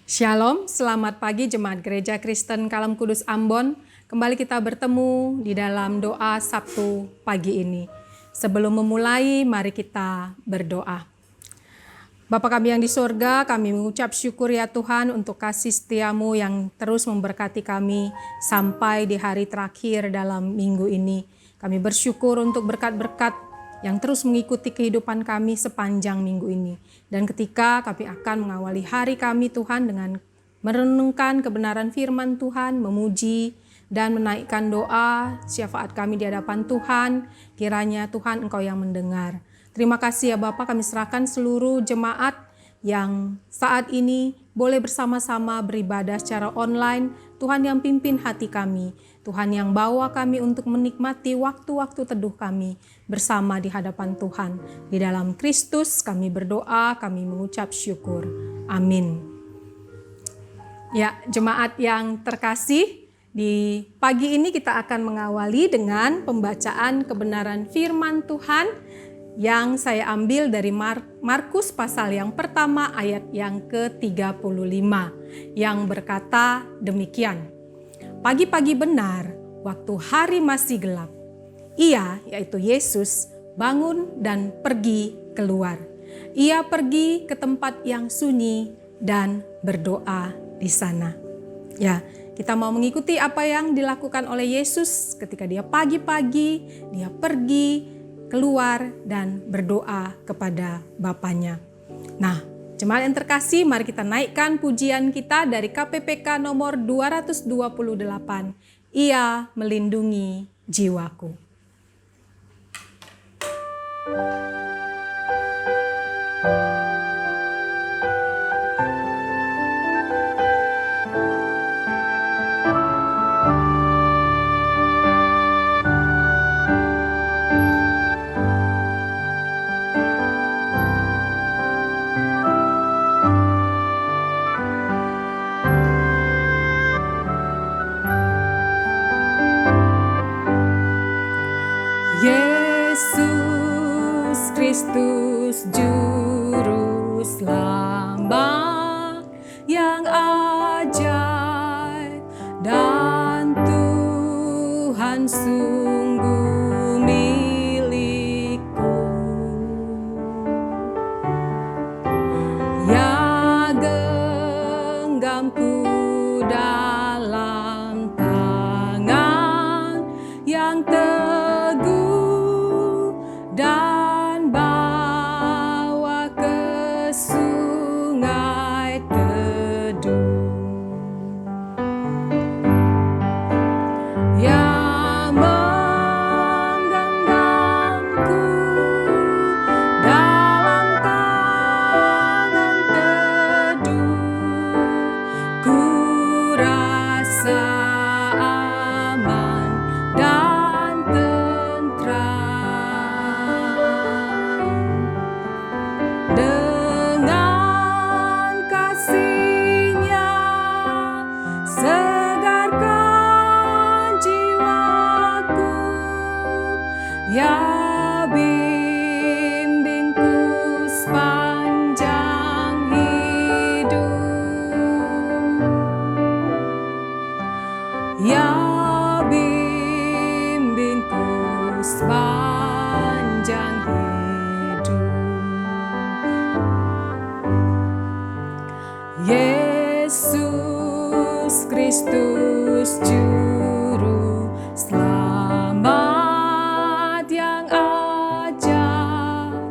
Shalom, selamat pagi Jemaat Gereja Kristen Kalam Kudus Ambon. Kembali kita bertemu di dalam doa Sabtu pagi ini. Sebelum memulai, mari kita berdoa. Bapa kami yang di surga, kami mengucap syukur ya Tuhan untuk kasih setia-Mu yang terus memberkati kami sampai di hari terakhir dalam minggu ini. Kami bersyukur untuk berkat-berkat yang terus mengikuti kehidupan kami sepanjang minggu ini. Dan ketika kami akan mengawali hari kami Tuhan dengan merenungkan kebenaran firman Tuhan, memuji dan menaikkan doa, syafaat kami di hadapan Tuhan, kiranya Tuhan Engkau yang mendengar. Terima kasih ya Bapak, kami serahkan seluruh jemaat yang saat ini boleh bersama-sama beribadah secara online. Tuhan yang pimpin hati kami, Tuhan yang bawa kami untuk menikmati waktu-waktu teduh kami bersama di hadapan Tuhan. Di dalam Kristus kami berdoa, kami mengucap syukur. Amin. Ya, jemaat yang terkasih, di pagi ini kita akan mengawali dengan pembacaan kebenaran firman Tuhan yang saya ambil dari Markus pasal yang pertama ayat yang ke-35 yang berkata demikian. Pagi-pagi benar, waktu hari masih gelap, ia, yaitu Yesus, bangun dan pergi keluar. Ia pergi ke tempat yang sunyi dan berdoa di sana. Ya, kita mau mengikuti apa yang dilakukan oleh Yesus ketika dia pagi-pagi, dia pergi keluar dan berdoa kepada Bapanya. Nah, jemaat yang terkasih, mari kita naikkan pujian kita dari KPPK nomor 228. Ia melindungi jiwaku. Yesus Kristus Juru Selamat yang ajaib dan Tuhan sungguh milikku. Ya genggamku dalam tangan yang dan bawa ke sungai teduh. Yang menggenggamku dalam tangan teduh, ku rasa aman dan tentram. Dengan kasih-Nya segarkan jiwaku, ya bimbingku sepanjang hidup, ya bimbingku sepanjang hidup. Yesus Kristus Juru Selamat yang ajaib,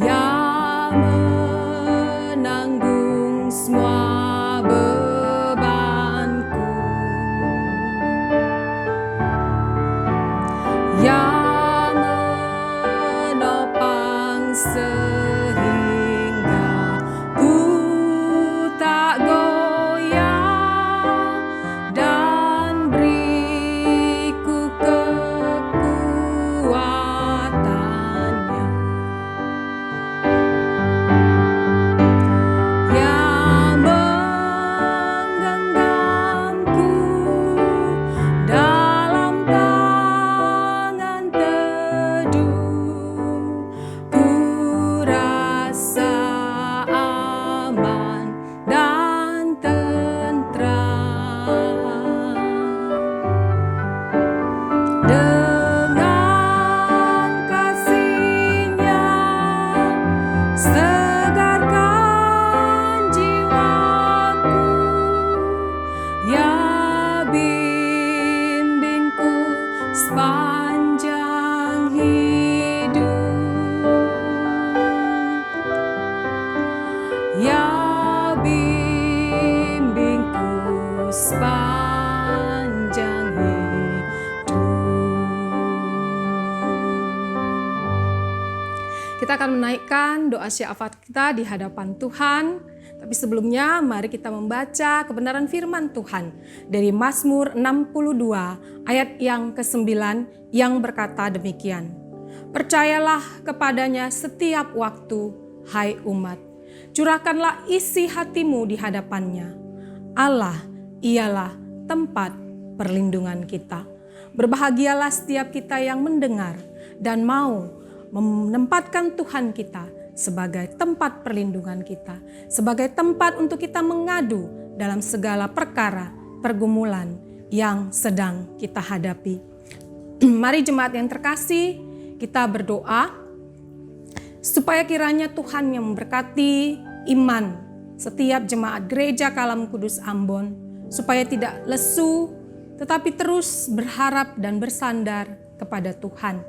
yang menanggung semua bebanku, yang menopang sehingga ku tak goyah dan beriku kekuatannya. Yang menggenggamku dalam tangan teduh, ku Kita akan menaikkan doa syafaat kita di hadapan Tuhan. Tapi sebelumnya mari kita membaca kebenaran firman Tuhan dari Mazmur 62 ayat yang ke-9 yang berkata demikian. Percayalah kepadanya setiap waktu, hai umat. Curahkanlah isi hatimu di hadapannya. Allah ialah tempat perlindungan kita. Berbahagialah setiap kita yang mendengar dan mau menempatkan Tuhan kita sebagai tempat perlindungan kita, sebagai tempat untuk kita mengadu dalam segala perkara pergumulan yang sedang kita hadapi. Mari jemaat yang terkasih, kita berdoa supaya kiranya Tuhan yang memberkati iman setiap jemaat Gereja Kalam Kudus Ambon, supaya tidak lesu tetapi terus berharap dan bersandar kepada Tuhan.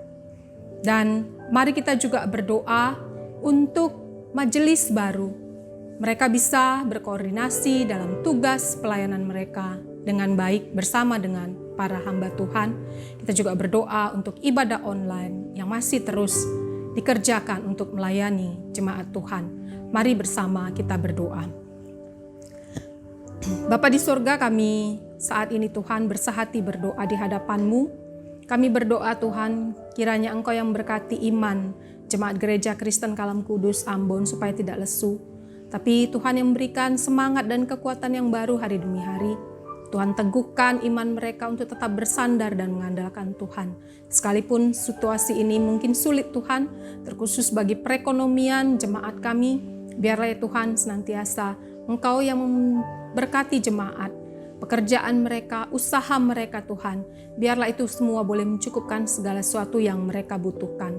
Dan mari kita juga berdoa untuk majelis baru. Mereka bisa berkoordinasi dalam tugas pelayanan mereka dengan baik bersama dengan para hamba Tuhan. Kita juga berdoa untuk ibadah online yang masih terus dikerjakan untuk melayani jemaat Tuhan. Mari bersama kita berdoa. Bapa di surga, kami saat ini Tuhan bersehati berdoa di hadapan-Mu. Kami berdoa Tuhan, kiranya Engkau yang berkati iman jemaat Gereja Kristen Kalam Kudus Ambon supaya tidak lesu. Tapi Tuhan yang memberikan semangat dan kekuatan yang baru hari demi hari. Tuhan teguhkan iman mereka untuk tetap bersandar dan mengandalkan Tuhan. Sekalipun situasi ini mungkin sulit Tuhan, terkhusus bagi perekonomian jemaat kami, biarlah ya Tuhan senantiasa Engkau yang memberkati jemaat. Pekerjaan mereka, usaha mereka Tuhan, biarlah itu semua boleh mencukupkan segala sesuatu yang mereka butuhkan.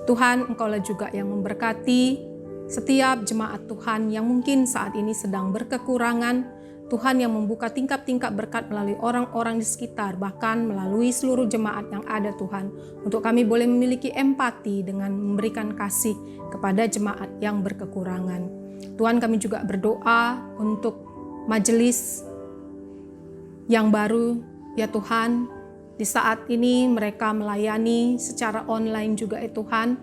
Tuhan, Engkaulah juga yang memberkati setiap jemaat Tuhan yang mungkin saat ini sedang berkekurangan. Tuhan yang membuka tingkap-tingkap berkat melalui orang-orang di sekitar, bahkan melalui seluruh jemaat yang ada Tuhan. Untuk kami boleh memiliki empati dengan memberikan kasih kepada jemaat yang berkekurangan. Tuhan, kami juga berdoa untuk majelis yang baru, ya Tuhan, di saat ini mereka melayani secara online juga ya Tuhan.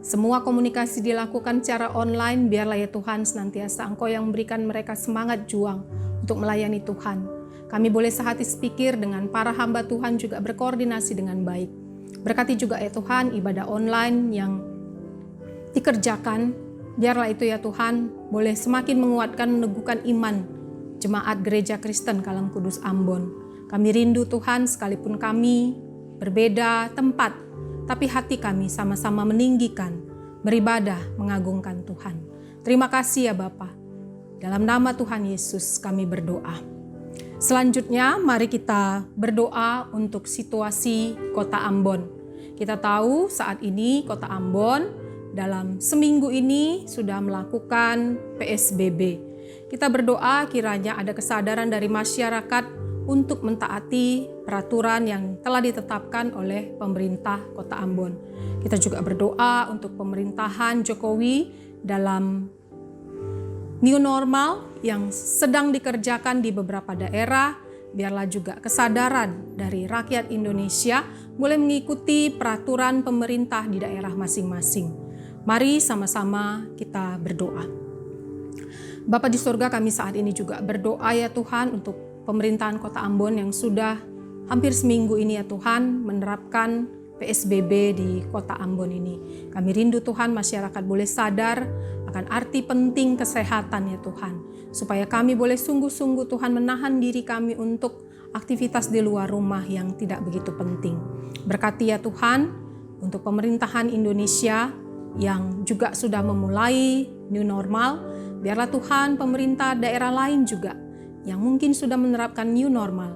Semua komunikasi dilakukan secara online, biarlah ya Tuhan senantiasa Engkau yang memberikan mereka semangat juang untuk melayani Tuhan. Kami boleh sehati sepikir dengan para hamba Tuhan juga berkoordinasi dengan baik. Berkati juga ya Tuhan ibadah online yang dikerjakan, biarlah itu ya Tuhan boleh semakin menguatkan meneguhkan iman jemaat Gereja Kristen Kalam Kudus Ambon. Kami rindu Tuhan, sekalipun kami berbeda tempat, tapi hati kami sama-sama meninggikan, beribadah, mengagungkan Tuhan. Terima kasih ya Bapa. Dalam nama Tuhan Yesus kami berdoa. Selanjutnya mari kita berdoa untuk situasi Kota Ambon. Kita tahu saat ini Kota Ambon dalam seminggu ini sudah melakukan PSBB. Kita berdoa kiranya ada kesadaran dari masyarakat untuk mentaati peraturan yang telah ditetapkan oleh pemerintah Kota Ambon. Kita juga berdoa untuk pemerintahan Jokowi dalam new normal yang sedang dikerjakan di beberapa daerah. Biarlah juga kesadaran dari rakyat Indonesia boleh mengikuti peraturan pemerintah di daerah masing-masing. Mari sama-sama kita berdoa. Bapa di surga, kami saat ini juga berdoa ya Tuhan untuk pemerintahan Kota Ambon yang sudah hampir seminggu ini ya Tuhan menerapkan PSBB di Kota Ambon ini. Kami rindu Tuhan masyarakat boleh sadar akan arti penting kesehatan ya Tuhan. Supaya kami boleh sungguh-sungguh Tuhan menahan diri kami untuk aktivitas di luar rumah yang tidak begitu penting. Berkati ya Tuhan untuk pemerintahan Indonesia yang juga sudah memulai new normal. Biarlah Tuhan pemerintah daerah lain juga yang mungkin sudah menerapkan new normal.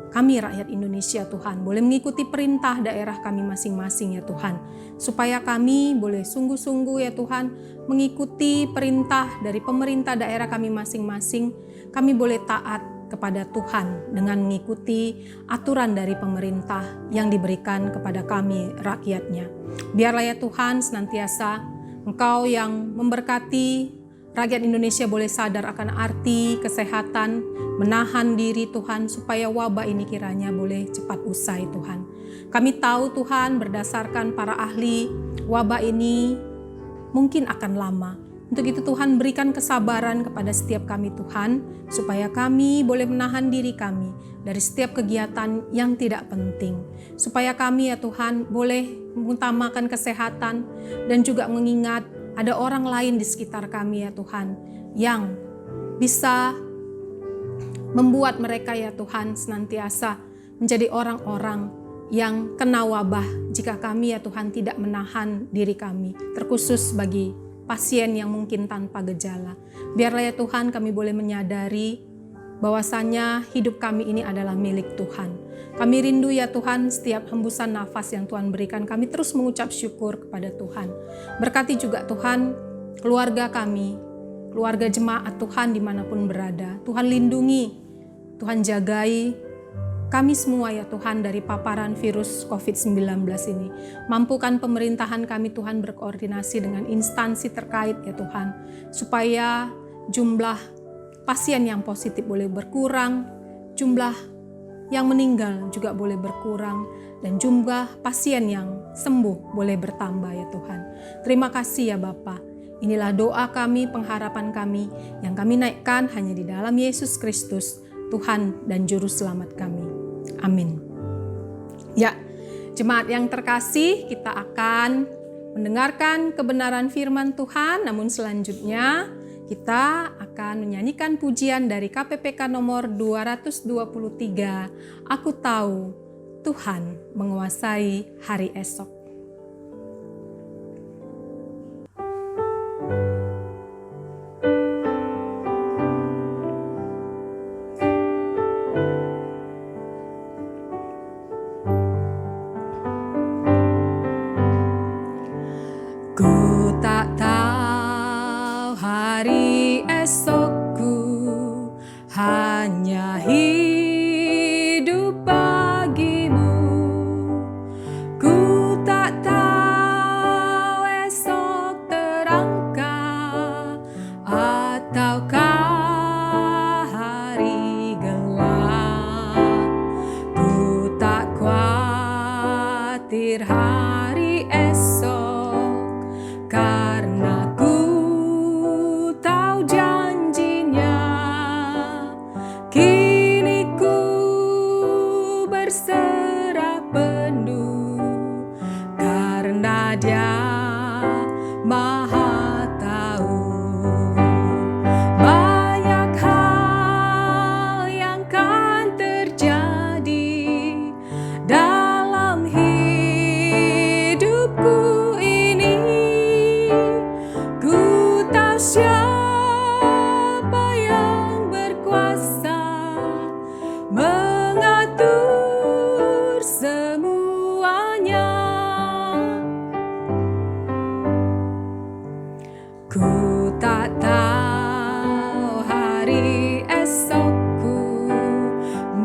Kami rakyat Indonesia Tuhan boleh mengikuti perintah daerah kami masing-masing ya Tuhan. Supaya kami boleh sungguh-sungguh ya Tuhan mengikuti perintah dari pemerintah daerah kami masing-masing. Kami boleh taat kepada Tuhan dengan mengikuti aturan dari pemerintah yang diberikan kepada kami rakyatnya. Biarlah ya Tuhan senantiasa Engkau yang memberkati rakyat Indonesia boleh sadar akan arti kesehatan, menahan diri Tuhan supaya wabah ini kiranya boleh cepat usai Tuhan. Kami tahu Tuhan berdasarkan para ahli, wabah ini mungkin akan lama. Untuk itu Tuhan berikan kesabaran kepada setiap kami Tuhan, supaya kami boleh menahan diri kami dari setiap kegiatan yang tidak penting. Supaya kami ya Tuhan boleh mengutamakan kesehatan dan juga mengingat ada orang lain di sekitar kami ya Tuhan, yang bisa membuat mereka ya Tuhan senantiasa menjadi orang-orang yang kena wabah jika kami ya Tuhan tidak menahan diri kami, terkhusus bagi pasien yang mungkin tanpa gejala. Biarlah ya Tuhan kami boleh menyadari bahwasanya hidup kami ini adalah milik Tuhan. Kami rindu ya Tuhan setiap hembusan nafas yang Tuhan berikan, kami terus mengucap syukur kepada Tuhan. Berkati juga Tuhan keluarga kami, keluarga jemaat Tuhan dimanapun berada. Tuhan lindungi, Tuhan jagai kami semua ya Tuhan dari paparan virus COVID-19 ini. Mampukan pemerintahan kami Tuhan berkoordinasi dengan instansi terkait ya Tuhan, supaya jumlah pasien yang positif boleh berkurang, jumlah yang meninggal juga boleh berkurang, dan jumlah pasien yang sembuh boleh bertambah ya Tuhan. Terima kasih ya Bapa. Inilah doa kami, pengharapan kami yang kami naikkan hanya di dalam Yesus Kristus, Tuhan dan Juru Selamat kami. Amin. Ya, jemaat yang terkasih, kita akan mendengarkan kebenaran firman Tuhan, namun selanjutnya kita akan menyanyikan pujian dari KPPK nomor 223, Aku Tahu Tuhan Menguasai Hari Esok. Ku tak tahu hari esokku, hanya hidup bagimu. Ku tak tahu esok terangkah ataukah hari gelap. Ku tak khawatir hari esok, karena ku tahu janjinya. Kini ku berserah penuh, karena Dia Maha Tahu. Banyak hal yang kan terjadi dalam hidupku ini. Ku tahu siapa yang berkuasa mengatur semuanya. Ku tak tahu hari esokku,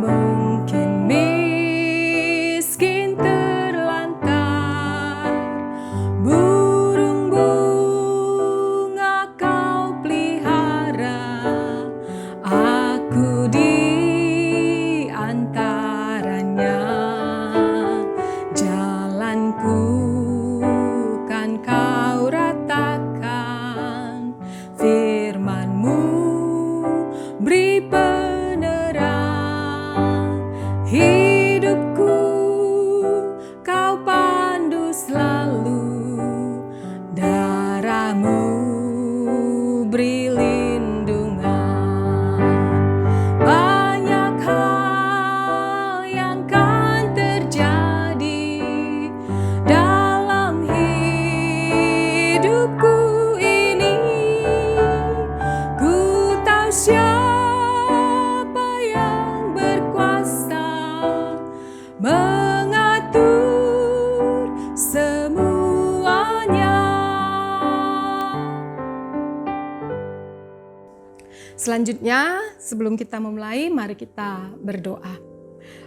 mungkin miskin terlantar, burung bunga kau pelihara, aku di antaranya. Jalanku kan kau ratakan, firman-Mu beri penerang. Hidupku kau pandu selalu, darah-Mu beri lindungan. Banyak hal yang kan terjadi dalam hidupku ini. Ku tahu siapa yang berkuasa mengatur semuanya. Selanjutnya, sebelum kita memulai, mari kita berdoa.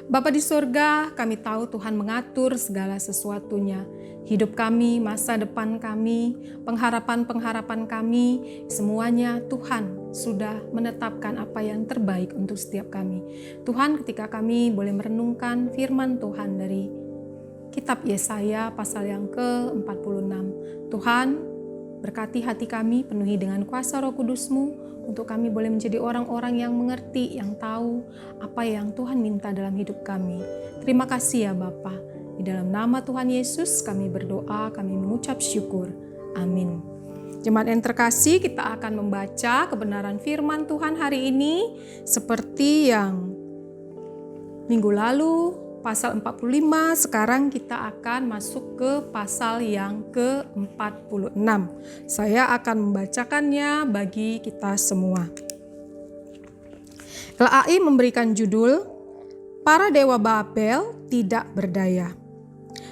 Bapa di surga, kami tahu Tuhan mengatur segala sesuatunya. Hidup kami, masa depan kami, pengharapan-pengharapan kami, semuanya Tuhan sudah menetapkan apa yang terbaik untuk setiap kami. Tuhan, ketika kami boleh merenungkan firman Tuhan dari Kitab Yesaya pasal yang ke-46, Tuhan Berkati hati kami, penuhi dengan kuasa Roh Kudus-Mu, untuk kami boleh menjadi orang-orang yang mengerti, yang tahu apa yang Tuhan minta dalam hidup kami. Terima kasih ya Bapa. Di dalam nama Tuhan Yesus kami berdoa, kami mengucap syukur. Amin. Jemaat yang terkasih, kita akan membaca kebenaran firman Tuhan hari ini seperti yang minggu lalu, pasal 45, sekarang kita akan masuk ke pasal yang ke-46. Saya akan membacakannya bagi kita semua. LAI memberikan judul, Para Dewa Babel Tidak Berdaya.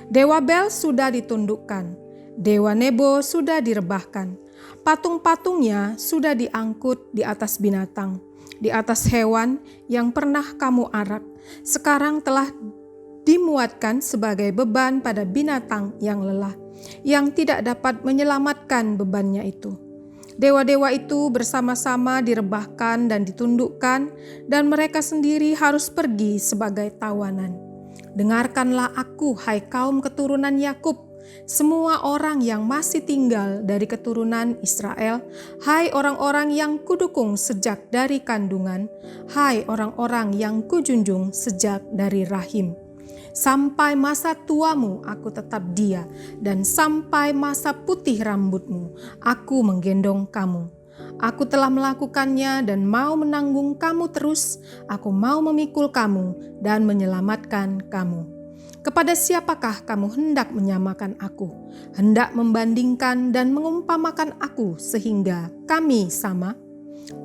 Dewa Bel sudah ditundukkan, Dewa Nebo sudah direbahkan, patung-patungnya sudah diangkut di atas binatang, di atas hewan yang pernah kamu arak, sekarang telah dimuatkan sebagai beban pada binatang yang lelah, yang tidak dapat menyelamatkan bebannya itu. Dewa-dewa itu bersama-sama direbahkan dan ditundukkan, dan mereka sendiri harus pergi sebagai tawanan. Dengarkanlah aku, hai kaum keturunan Yakub, semua orang yang masih tinggal dari keturunan Israel, hai orang-orang yang kudukung sejak dari kandungan, hai orang-orang yang kujunjung sejak dari rahim. Sampai masa tuamu aku tetap dia, dan sampai masa putih rambutmu aku menggendong kamu. Aku telah melakukannya dan mau menanggung kamu terus. Aku mau memikul kamu dan menyelamatkan kamu. Kepada siapakah kamu hendak menyamakan aku, hendak membandingkan dan mengumpamakan aku sehingga kami sama?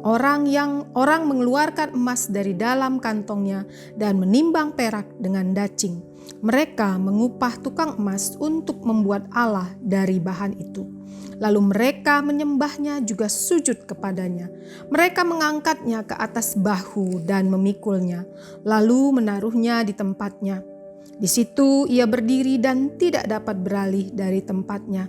Orang mengeluarkan emas dari dalam kantongnya dan menimbang perak dengan dacing. Mereka mengupah tukang emas untuk membuat Allah dari bahan itu. Lalu mereka menyembahnya juga sujud kepadanya. Mereka mengangkatnya ke atas bahu dan memikulnya, lalu menaruhnya di tempatnya. Di situ ia berdiri dan tidak dapat beralih dari tempatnya.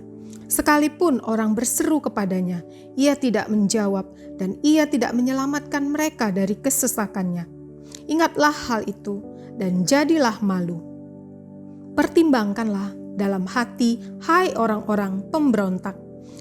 Sekalipun orang berseru kepadanya, ia tidak menjawab dan ia tidak menyelamatkan mereka dari kesesakannya. Ingatlah hal itu dan jadilah malu. Pertimbangkanlah dalam hati, hai orang-orang pemberontak.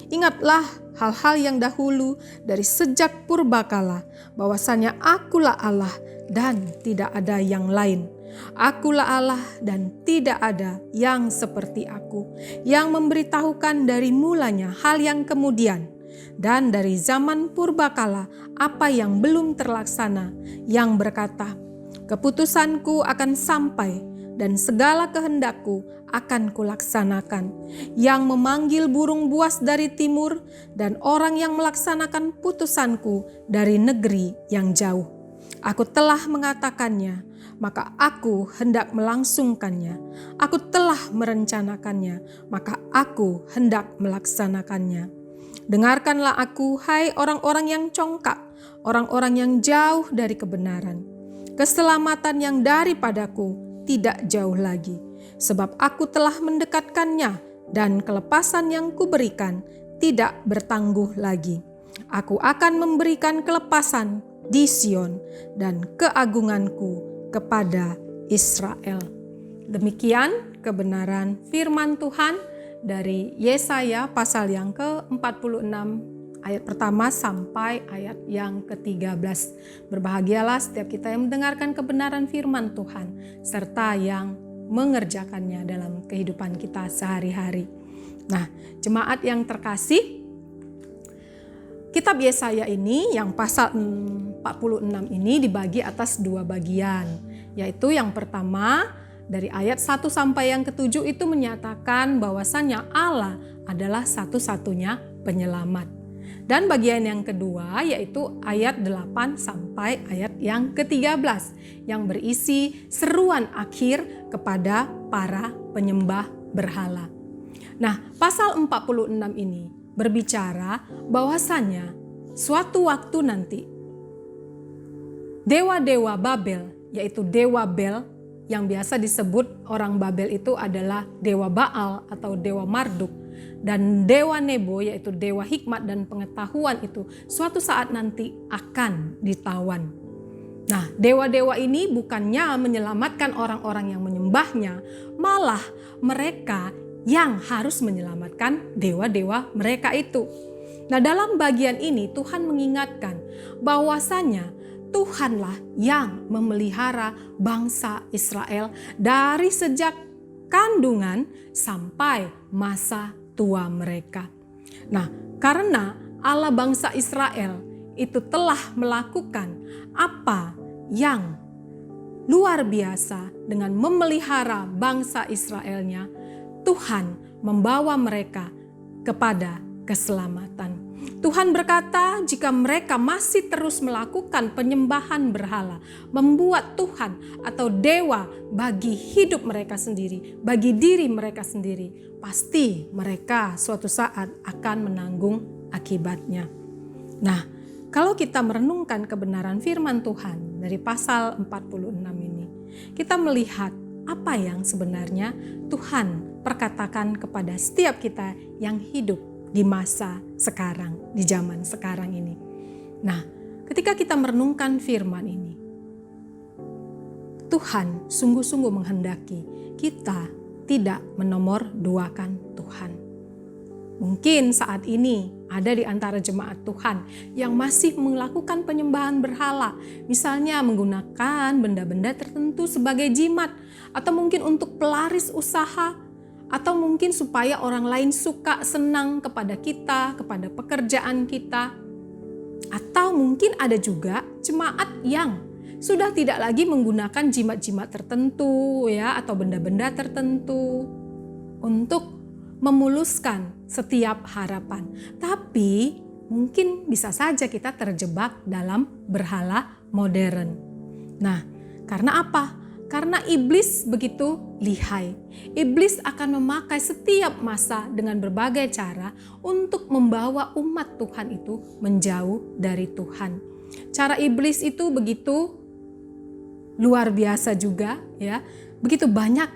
Ingatlah hal-hal yang dahulu dari sejak purbakala, bahwasanya akulah Allah dan tidak ada yang lain. Akulah Allah dan tidak ada yang seperti aku, yang memberitahukan dari mulanya hal yang kemudian, dan dari zaman purbakala apa yang belum terlaksana, yang berkata, keputusanku akan sampai dan segala kehendakku akan kulaksanakan, yang memanggil burung buas dari timur dan orang yang melaksanakan putusanku dari negeri yang jauh. Aku telah mengatakannya, maka aku hendak melangsungkannya. Aku telah merencanakannya, maka aku hendak melaksanakannya. Dengarkanlah aku, hai orang-orang yang congkak, orang-orang yang jauh dari kebenaran. Keselamatan yang daripadaku tidak jauh lagi, sebab aku telah mendekatkannya, dan kelepasan yang kuberikan tidak bertangguh lagi. Aku akan memberikan kelepasan di Sion dan keagunganku kepada Israel. Demikian kebenaran firman Tuhan dari Yesaya pasal yang ke-46 ayat pertama sampai ayat yang ke-13. Berbahagialah setiap kita yang mendengarkan kebenaran firman Tuhan serta yang mengerjakannya dalam kehidupan kita sehari-hari. Nah, jemaat yang terkasih, kitab Yesaya ini yang pasal 46 ini dibagi atas dua bagian, yaitu yang pertama dari ayat 1 sampai yang ke-7 itu menyatakan bahwasannya Allah adalah satu-satunya penyelamat. Dan bagian yang kedua yaitu ayat 8 sampai ayat yang ke-13 yang berisi seruan akhir kepada para penyembah berhala. Nah, pasal 46 ini berbicara bahwasannya suatu waktu nanti dewa-dewa Babel, yaitu dewa Bel yang biasa disebut orang Babel itu adalah dewa Baal atau dewa Marduk, dan dewa Nebo yaitu dewa hikmat dan pengetahuan itu suatu saat nanti akan ditawan. Nah, dewa-dewa ini bukannya menyelamatkan orang-orang yang menyembahnya, malah mereka yang harus menyelamatkan dewa-dewa mereka itu. Nah, dalam bagian ini Tuhan mengingatkan bahwasanya Tuhanlah yang memelihara bangsa Israel dari sejak kandungan sampai masa tua mereka. Nah, karena Allah bangsa Israel itu telah melakukan apa yang luar biasa dengan memelihara bangsa Israelnya, Tuhan membawa mereka kepada keselamatan. Tuhan berkata, jika mereka masih terus melakukan penyembahan berhala, membuat Tuhan atau dewa bagi hidup mereka sendiri, bagi diri mereka sendiri, pasti mereka suatu saat akan menanggung akibatnya. Nah, kalau kita merenungkan kebenaran firman Tuhan dari pasal 46 ini, kita melihat apa yang sebenarnya Tuhan perkatakan kepada setiap kita yang hidup di masa sekarang, di zaman sekarang ini. Nah, ketika kita merenungkan firman ini, Tuhan sungguh-sungguh menghendaki kita tidak menomorduakan Tuhan. Mungkin saat ini ada di antara jemaat Tuhan yang masih melakukan penyembahan berhala, misalnya menggunakan benda-benda tertentu sebagai jimat, atau mungkin untuk pelaris usaha, atau mungkin supaya orang lain suka senang kepada kita, kepada pekerjaan kita. Atau mungkin ada juga jemaat yang sudah tidak lagi menggunakan jimat-jimat tertentu ya, atau benda-benda tertentu untuk memuluskan setiap harapan. Tapi mungkin bisa saja kita terjebak dalam berhala modern. Nah, karena apa? Karena iblis begitu lihai. Iblis akan memakai setiap masa dengan berbagai cara untuk membawa umat Tuhan itu menjauh dari Tuhan. Cara iblis itu begitu luar biasa juga ya. Begitu banyak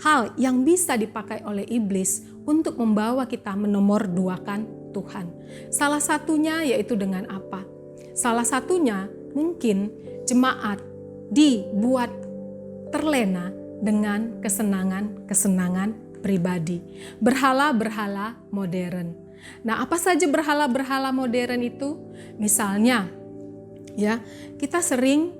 hal yang bisa dipakai oleh iblis untuk membawa kita menomorduakan Tuhan. Salah satunya yaitu dengan apa? Salah satunya mungkin jemaat dibuat terlena dengan kesenangan-kesenangan pribadi. Berhala-berhala modern. Nah, apa saja berhala-berhala modern itu? Misalnya, ya, kita sering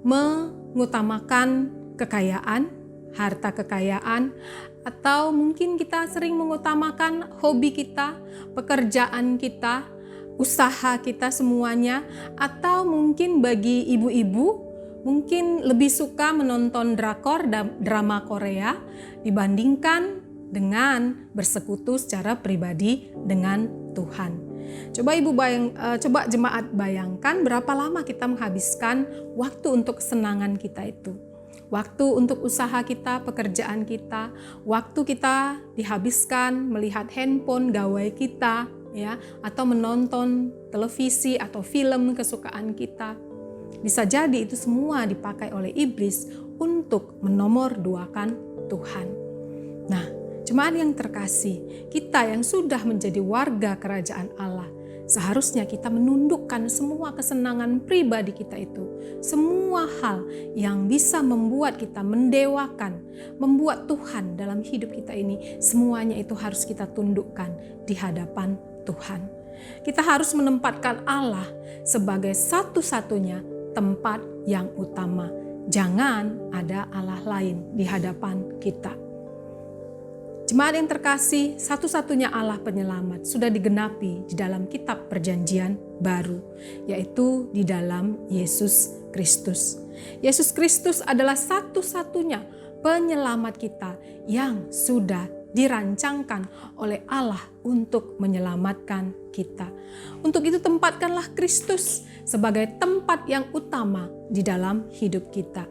mengutamakan kekayaan, harta kekayaan, atau mungkin kita sering mengutamakan hobi kita, pekerjaan kita, usaha kita semuanya, atau mungkin bagi ibu-ibu mungkin lebih suka menonton drakor, drama Korea dibandingkan dengan bersekutu secara pribadi dengan Tuhan. Coba jemaat bayangkan berapa lama kita menghabiskan waktu untuk kesenangan kita itu. Waktu untuk usaha kita, pekerjaan kita, waktu kita dihabiskan melihat handphone gawai kita, ya, atau menonton televisi atau film kesukaan kita. Bisa jadi itu semua dipakai oleh iblis untuk menomorduakan Tuhan. Nah, jemaat yang terkasih, kita yang sudah menjadi warga kerajaan Allah, seharusnya kita menundukkan semua kesenangan pribadi kita itu. Semua hal yang bisa membuat kita mendewakan, membuat Tuhan dalam hidup kita ini, semuanya itu harus kita tundukkan di hadapan Tuhan. Kita harus menempatkan Allah sebagai satu-satunya tempat yang utama. Jangan ada Allah lain di hadapan kita. Jemaat yang terkasih, satu-satunya Allah penyelamat sudah digenapi di dalam kitab perjanjian baru, yaitu di dalam Yesus Kristus. Yesus Kristus adalah satu-satunya penyelamat kita yang sudah dirancangkan oleh Allah untuk menyelamatkan kita. Untuk itu tempatkanlah Kristus sebagai tempat yang utama di dalam hidup kita.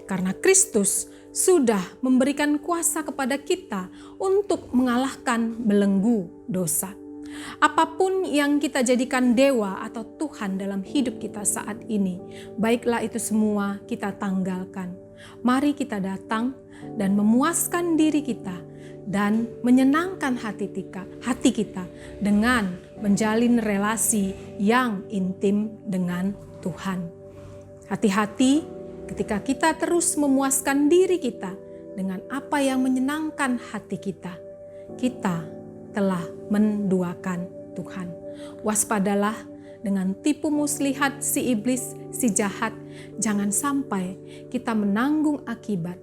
Karena Kristus sudah memberikan kuasa kepada kita untuk mengalahkan belenggu dosa. Apapun yang kita jadikan dewa atau Tuhan dalam hidup kita saat ini, baiklah itu semua kita tanggalkan. Mari kita datang dan memuaskan diri kita dan menyenangkan hati kita dengan menjalin relasi yang intim dengan Tuhan. Hati-hati ketika kita terus memuaskan diri kita dengan apa yang menyenangkan hati kita. kita telah menduakan Tuhan. Waspadalah dengan tipu muslihat si iblis, si jahat. Jangan sampai kita menanggung akibat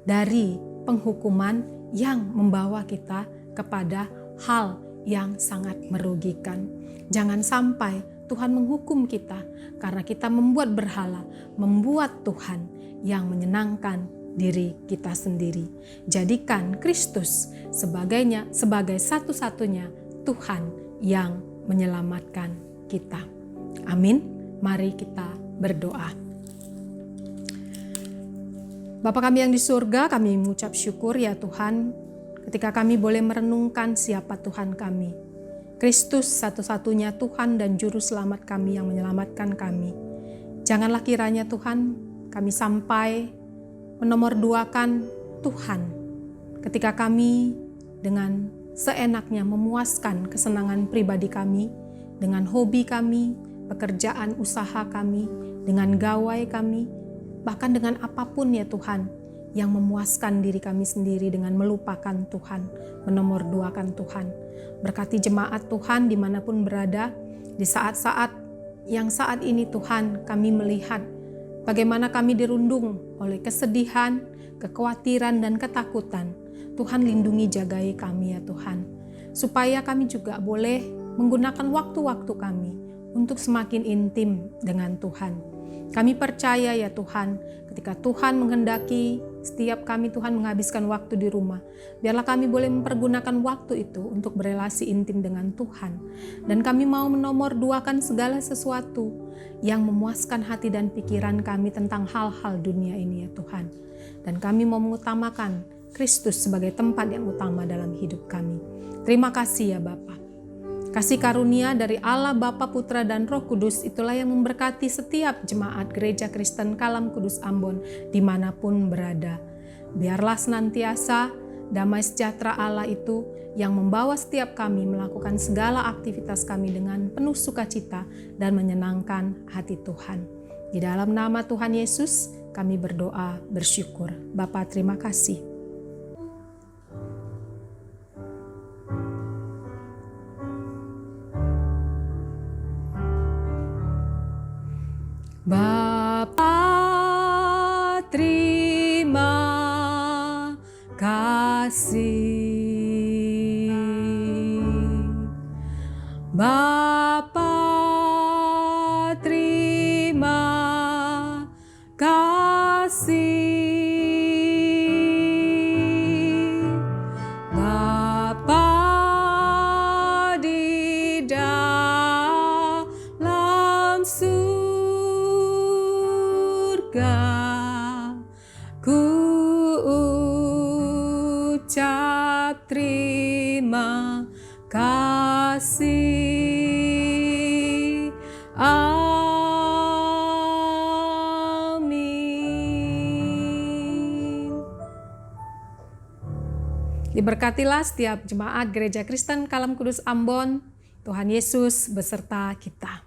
dari penghukuman yang membawa kita kepada hal yang sangat merugikan. Jangan sampai Tuhan menghukum kita karena kita membuat berhala, membuat Tuhan yang menyenangkan diri kita sendiri. Jadikan Kristus sebagai satu-satunya Tuhan yang menyelamatkan kita. Amin. Mari kita berdoa. Bapa kami yang di surga, kami mengucap syukur ya Tuhan, ketika kami boleh merenungkan siapa Tuhan kami. Kristus satu-satunya Tuhan dan Juru Selamat kami yang menyelamatkan kami. Janganlah kiranya Tuhan kami sampai menomorduakan Tuhan ketika kami dengan seenaknya memuaskan kesenangan pribadi kami, dengan hobi kami, pekerjaan usaha kami, dengan gawai kami, bahkan dengan apapun ya Tuhan yang memuaskan diri kami sendiri dengan melupakan Tuhan, menomorduakan Tuhan. Berkati jemaat Tuhan dimanapun berada, di saat-saat yang saat ini Tuhan kami melihat bagaimana kami dirundung oleh kesedihan, kekhawatiran dan ketakutan. Tuhan lindungi jagai kami ya Tuhan, supaya kami juga boleh menggunakan waktu-waktu kami untuk semakin intim dengan Tuhan. Kami percaya ya Tuhan, ketika Tuhan menghendaki setiap kami Tuhan menghabiskan waktu di rumah, biarlah kami boleh mempergunakan waktu itu untuk berelasi intim dengan Tuhan. Dan kami mau menomorduakan segala sesuatu yang memuaskan hati dan pikiran kami tentang hal-hal dunia ini ya Tuhan. Dan kami mau mengutamakan Kristus sebagai tempat yang utama dalam hidup kami. Terima kasih ya Bapa. Kasih karunia dari Allah Bapa, Putra dan Roh Kudus itulah yang memberkati setiap jemaat Gereja Kristen Kalam Kudus Ambon dimanapun berada. Biarlah senantiasa damai sejahtera Allah itu yang membawa setiap kami melakukan segala aktivitas kami dengan penuh sukacita dan menyenangkan hati Tuhan. Di dalam nama Tuhan Yesus kami berdoa bersyukur. Bapa, terima kasih. Bapa, terima kasih. Bapa, terima kasih. Bapa di dalam ku ucap terima kasih. Amin. Diberkatilah setiap jemaat Gereja Kristen Kalam Kudus Ambon. Tuhan Yesus beserta kita.